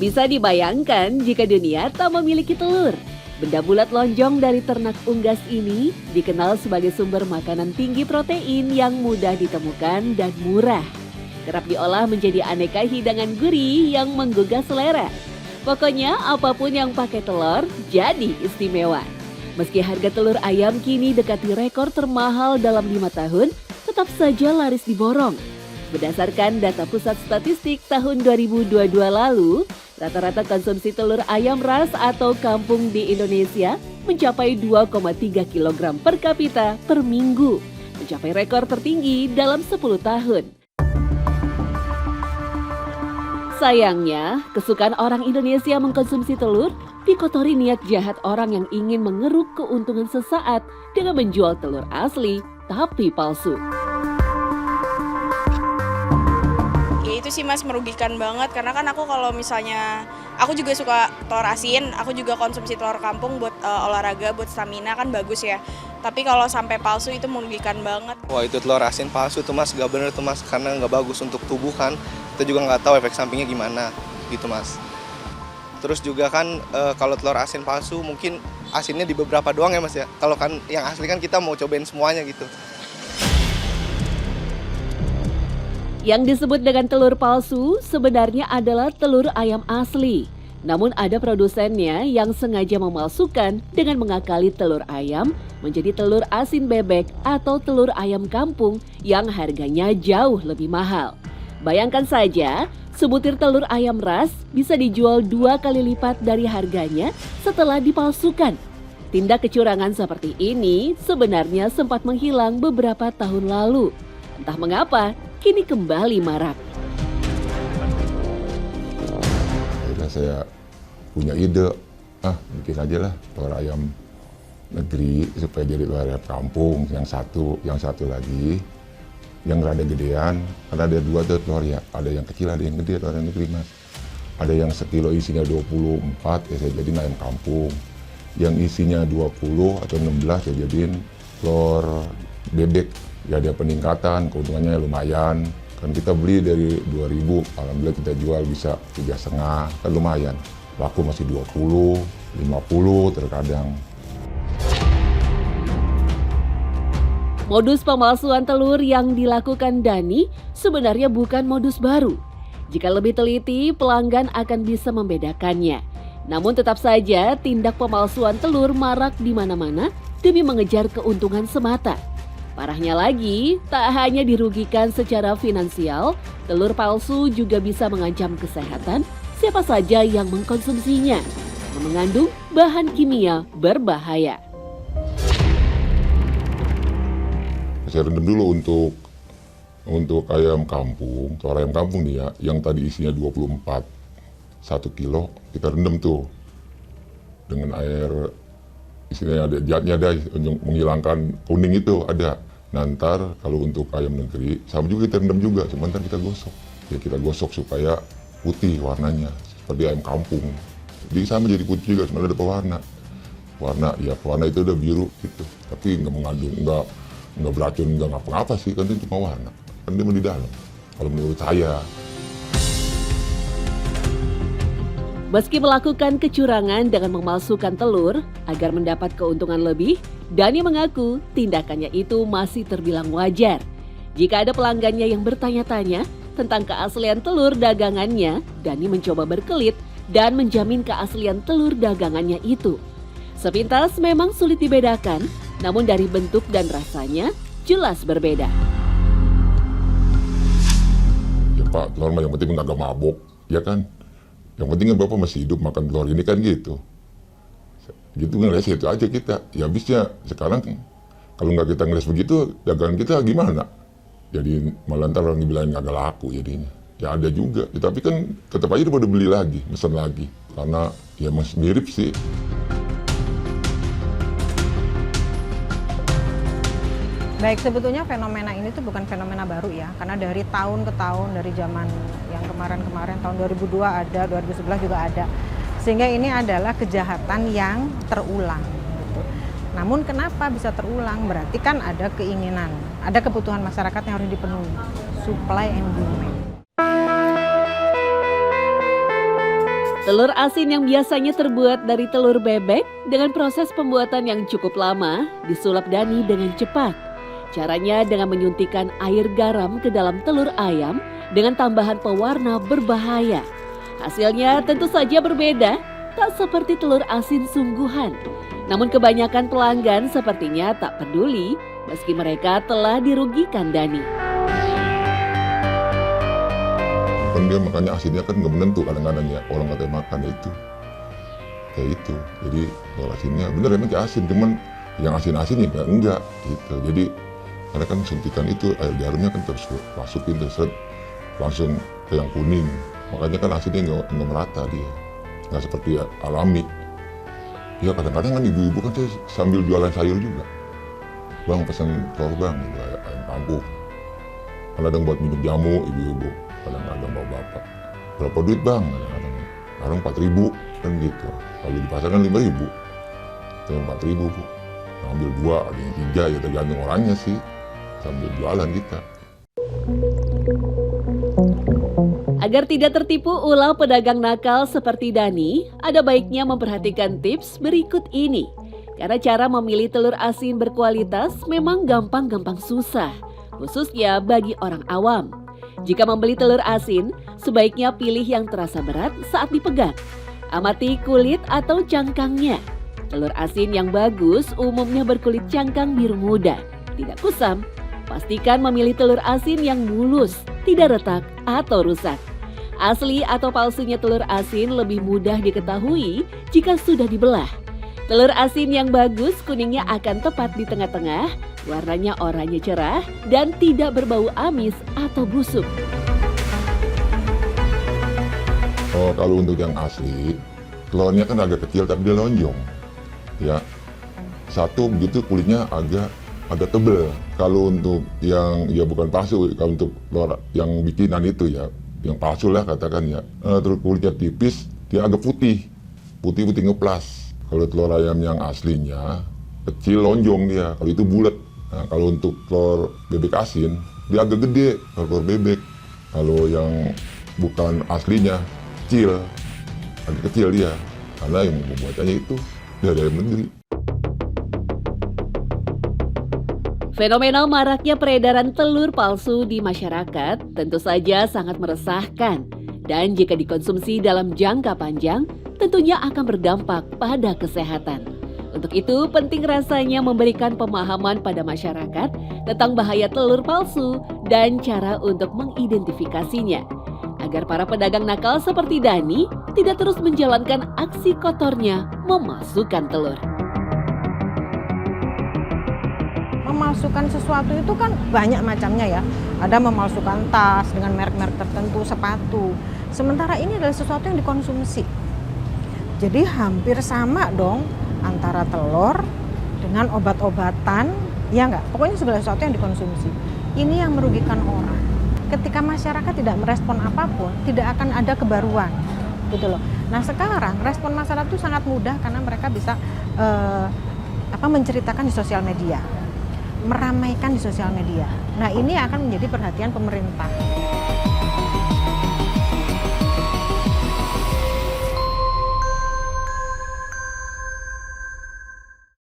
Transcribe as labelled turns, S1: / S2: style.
S1: Tak bisa dibayangkan jika dunia tak memiliki telur. Benda bulat lonjong dari ternak unggas ini dikenal sebagai sumber makanan tinggi protein yang mudah ditemukan dan murah. Kerap diolah menjadi aneka hidangan gurih yang menggugah selera. Pokoknya apapun yang pakai telur jadi istimewa. Meski harga telur ayam kini dekati rekor termahal dalam 5 tahun, tetap saja laris diborong. Berdasarkan data Pusat Statistik tahun 2022 lalu, rata-rata konsumsi telur ayam ras atau kampung di Indonesia mencapai 2,3 kg per kapita per minggu, mencapai rekor tertinggi dalam 10 tahun. Sayangnya, kesukaan orang Indonesia mengkonsumsi telur dikotori niat jahat orang yang ingin mengeruk keuntungan sesaat dengan menjual telur asli tapi palsu.
S2: Ya itu sih Mas, merugikan banget karena kan aku kalau misalnya aku juga suka telur asin, aku juga konsumsi telur kampung buat olahraga, buat stamina kan bagus ya. Tapi kalau sampai palsu itu merugikan banget.
S3: Wah itu telur asin palsu tuh Mas, gak bener tuh Mas, karena gak bagus untuk tubuh kan. Kita juga nggak tahu efek sampingnya gimana gitu Mas. Terus juga kan kalau telur asin palsu mungkin asinnya di beberapa doang ya Mas ya. Kalau kan yang asli kan kita mau cobain semuanya gitu.
S1: Yang disebut dengan telur palsu sebenarnya adalah telur ayam asli. Namun ada produsennya yang sengaja memalsukan dengan mengakali telur ayam menjadi telur asin bebek atau telur ayam kampung yang harganya jauh lebih mahal. Bayangkan saja, sebutir telur ayam ras bisa dijual 2 kali lipat dari harganya setelah dipalsukan. Tindak kecurangan seperti ini sebenarnya sempat menghilang beberapa tahun lalu. Entah mengapa, kini kembali marak.
S4: Akhirnya saya punya ide, bikin aja lah telur ayam negeri supaya jadi telur ayam kampung. Yang satu lagi yang rada gedean, karena ada 2 telur ya, ada yang kecil ada yang gede, telur ayam negeri Mas. Ada yang sekilo isinya 24 ya saya jadiin ayam kampung. Yang isinya 20 atau 16 saya jadiin telur bebek. Ya ada peningkatan, keuntungannya lumayan. Kan kita beli dari 2.000, alhamdulillah kita jual bisa 3,5, kan lumayan. Laku masih 20, 50 terkadang.
S1: Modus pemalsuan telur yang dilakukan Dani sebenarnya bukan modus baru. Jika lebih teliti, pelanggan akan bisa membedakannya. Namun tetap saja tindak pemalsuan telur marak di mana-mana demi mengejar keuntungan semata. Parahnya lagi, tak hanya dirugikan secara finansial, telur palsu juga bisa mengancam kesehatan siapa saja yang mengkonsumsinya, yang mengandung bahan kimia berbahaya.
S4: Saya rendam dulu untuk ayam kampung, telur ayam kampung nih ya, yang tadi isinya 24, 1 kilo, kita rendam tuh dengan air, isinya ada zatnya ada, untuk menghilangkan kuning itu ada. Nanti kalau untuk ayam negeri, sama juga kita rendam juga, cuma ntar kita gosok. Ya kita gosok supaya putih warnanya, seperti ayam kampung. Jadi sama jadi putih juga, sebenarnya ada pewarna. Pewarna itu udah biru gitu, tapi nggak mengandung, nggak beracun, nggak ngapa-ngapa sih, kan itu cuma warna. Kan dia di dalam, kalau menurut saya.
S1: Meski melakukan kecurangan dengan memalsukan telur agar mendapat keuntungan lebih, Dani mengaku tindakannya itu masih terbilang wajar. Jika ada pelanggannya yang bertanya-tanya tentang keaslian telur dagangannya, Dani mencoba berkelit dan menjamin keaslian telur dagangannya itu. Sepintas memang sulit dibedakan, namun dari bentuk dan rasanya jelas berbeda.
S4: Ya Pak, telur mah yang penting nggak mabuk, ya kan? Yang penting kan Bapak masih hidup makan telur ini kan gitu. Gitu ngeles itu aja kita. Ya habisnya sekarang kalau nggak kita ngeles begitu, dagangan kita gimana? Jadi malah ntar orang dibilang nggak laku jadinya. Ya ada juga, ya, tapi kan tetap aja udah pada beli lagi, mesen lagi. Karena ya masih mirip sih.
S5: Baik, sebetulnya fenomena ini tuh bukan fenomena baru ya, karena dari tahun ke tahun, dari zaman yang kemarin-kemarin, tahun 2002 ada, 2011 juga ada. Sehingga ini adalah kejahatan yang terulang. Gitu. Namun kenapa bisa terulang? Berarti kan ada keinginan, ada kebutuhan masyarakat yang harus dipenuhi, supply and demand.
S1: Telur asin yang biasanya terbuat dari telur bebek dengan proses pembuatan yang cukup lama disulap Dani dengan cepat. Caranya dengan menyuntikkan air garam ke dalam telur ayam dengan tambahan pewarna berbahaya. Hasilnya tentu saja berbeda, tak seperti telur asin sungguhan. Namun kebanyakan pelanggan sepertinya tak peduli meski mereka telah dirugikan Dani.
S4: Kan dia makanya asinnya kan nggak menentu kadang-kadang ya, orang katanya makan itu kayak itu. Jadi kalau asinnya bener emang kayak asin, cuman yang asin-asin ya enggak gitu. Jadi karena kan suntikan itu air garamnya kan terus masukin terus langsung ke yang kuning, makanya kan asinnya nggak merata dia, nggak seperti alami. Ya kadang-kadang kan ibu-ibu kan saya sambil jualan sayur juga, bang pesan telur bang, ayam kampung. Kadang buat minum jamu ibu-ibu, kadang-kadang bawa bapak. Berapa duit bang? Kadang 4.000 kan gitu. Kalau di pasar kan 5.000, itu 4.000 bu. Ambil 2, ada yang 3, ya tergantung orangnya sih. Sambil jualan kita.
S1: Agar tidak tertipu ulah pedagang nakal seperti Dani, ada baiknya memperhatikan tips berikut ini. Karena cara memilih telur asin berkualitas memang gampang-gampang susah, khususnya bagi orang awam. Jika membeli telur asin, sebaiknya pilih yang terasa berat saat dipegang. Amati kulit atau cangkangnya. Telur asin yang bagus umumnya berkulit cangkang biru muda, tidak kusam. Pastikan memilih telur asin yang mulus, tidak retak atau rusak. Asli atau palsunya telur asin lebih mudah diketahui jika sudah dibelah. Telur asin yang bagus kuningnya akan tepat di tengah-tengah, warnanya oranye cerah dan tidak berbau amis atau busuk.
S4: Oh, kalau untuk yang asli, telurnya kan agak kecil tapi dia lonjong. Ya, satu begitu kulitnya agak tebel. Kalau untuk yang ya bukan palsu, kalau untuk telur yang bikinan itu ya, yang palsu lah katakan ya, terus kulitnya tipis, dia agak putih ngeplas. Kalau telur ayam yang aslinya kecil lonjong dia, kalau itu bulat. Nah, kalau untuk telur bebek asin dia agak gede, telur bebek. Kalau yang bukan aslinya agak kecil dia, karena yang membuatannya itu dari dalam negeri.
S1: Fenomena maraknya peredaran telur palsu di masyarakat tentu saja sangat meresahkan. Dan jika dikonsumsi dalam jangka panjang, tentunya akan berdampak pada kesehatan. Untuk itu, penting rasanya memberikan pemahaman pada masyarakat tentang bahaya telur palsu dan cara untuk mengidentifikasinya. Agar para pedagang nakal seperti Dani tidak terus menjalankan aksi kotornya memalsukan telur.
S5: Memalsukan sesuatu itu kan banyak macamnya ya. Ada memalsukan tas dengan merek-merek tertentu, sepatu. Sementara ini adalah sesuatu yang dikonsumsi. Jadi hampir sama dong antara telur dengan obat-obatan, ya enggak? Pokoknya segala sesuatu yang dikonsumsi. Ini yang merugikan orang. Ketika masyarakat tidak merespon apapun, tidak akan ada kebaruan, gitu loh. Nah sekarang respon masyarakat itu sangat mudah karena mereka bisa menceritakan di sosial media, meramaikan di sosial media. Nah ini akan menjadi perhatian pemerintah.